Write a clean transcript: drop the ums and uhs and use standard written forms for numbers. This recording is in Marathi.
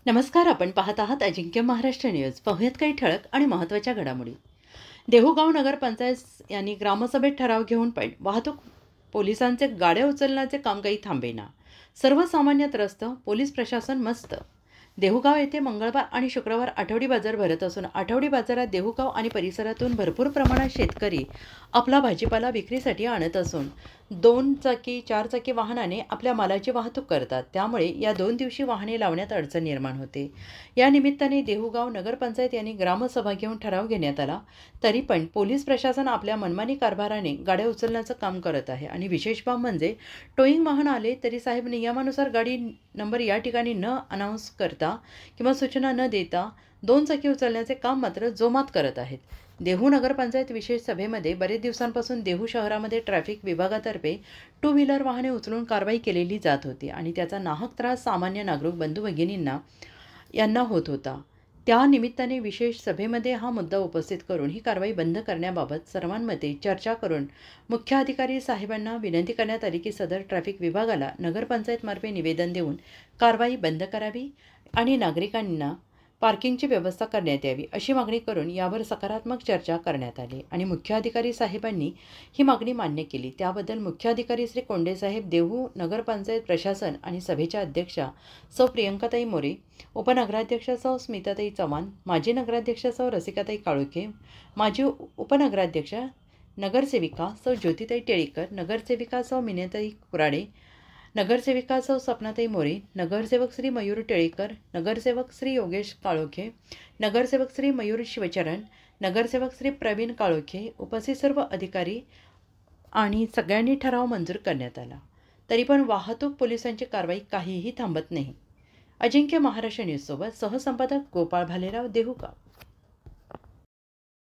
नमस्कार. आपण पाहत आहात अजिंक्य महाराष्ट्र न्यूज. पाहुयात काही ठळक आणि महत्त्वाच्या घडामोडी. देहूगाव नगरपंचायत यांनी ग्रामसभेत ठराव घेऊन पण वाहतूक पोलिसांचे गाड्या उचलण्याचे काम काही थांबेना. सर्वसामान्य त्रस्त, पोलीस प्रशासन मस्त. देहूगाव येथे मंगळवार आणि शुक्रवार आठवडी बाजार भरत असून आठवडी बाजारात देहूगाव आणि परिसरातून भरपूर प्रमाणात शेतकरी आपला भाजीपाला विक्रीसाठी आणत असून 2 चाकी 4 चाकी वाहनाने आपल्या मालाची वाहतूक करतात. त्यामुळे या 2 दिवशी वाहने लावण्यात अडचण निर्माण होते. या निमित्ताने देहूगाव नगरपंचायत यांनी ग्रामसभा घेऊन ठराव घेण्यात आला. तरी पण पोलीस प्रशासन आपल्या मनमानी कारभाराने गाड्या उचलण्याचं काम करत आहे. आणि विशेष बाब म्हणजे टोईंग वाहन आले तरी साहेब नियमानुसार गाडी नंबर या ठिकाणी न अनाऊन्स करता किंवा सूचना न देता 2 चाकी उचलण्याचे काम मात्र जोमात करत आहेत. देहू नगरपंचायत विशेष सभेमध्ये बरेच दिवसांपासून देहू शहरामध्ये ट्रॅफिक विभागातर्फे 2 व्हीलर वाहने उचलून कारवाई केलेली जात होती आणि त्याचा नाहक त्रास सामान्य नागरिक बंधू भगिनींना यांना होत होता. त्या निमित्ताने विशेष सभेमध्ये हा मुद्दा उपस्थित करून ही कारवाई बंद करण्याबाबत सर्वांमध्ये चर्चा करून मुख्याधिकारी साहेबांना विनंती करण्यात आली की सदर ट्रॅफिक विभागाला नगरपंचायतमार्फे निवेदन देऊन कारवाई बंद करावी आणि नागरिकांना पार्किंगची व्यवस्था करण्यात यावी अशी मागणी करून यावर सकारात्मक चर्चा करण्यात आली आणि मुख्याधिकारी साहेबांनी ही मागणी मान्य केली. त्याबद्दल मुख्याधिकारी श्री कोंडेसाहेब, देहू नगरपंचायत प्रशासन आणि सभेच्या अध्यक्षा सौ प्रियंकाताई मोरे, उपनगराध्यक्षा सौ स्मिताताई चव्हाण, माजी नगराध्यक्षा सौ रसिकाताई काळुखे, माजी उपनगराध्यक्षा नगरसेविका सौ ज्योतिताई टेळीकर, नगरसेविका सौ मिनताई कुराडे, नगरसेविका सौ सपनाताई मोरे, नगरसेवक श्री मयूर टेळीकर, नगरसेवक श्री योगेश काळोखे, नगरसेवक श्री मयूर शिवचरण, नगरसेवक श्री प्रवीण काळोखे, उपस्थित सर्व अधिकारी आणि सगळ्यांनी ठराव मंजूर करण्यात आला. तरी पण वाहतूक पोलिसांची कारवाई काहीही थांबत नाही. अजिंक्य महाराष्ट्र न्यूजसोबत सहसंपादक गोपाळ भालेराव, देहूगाव.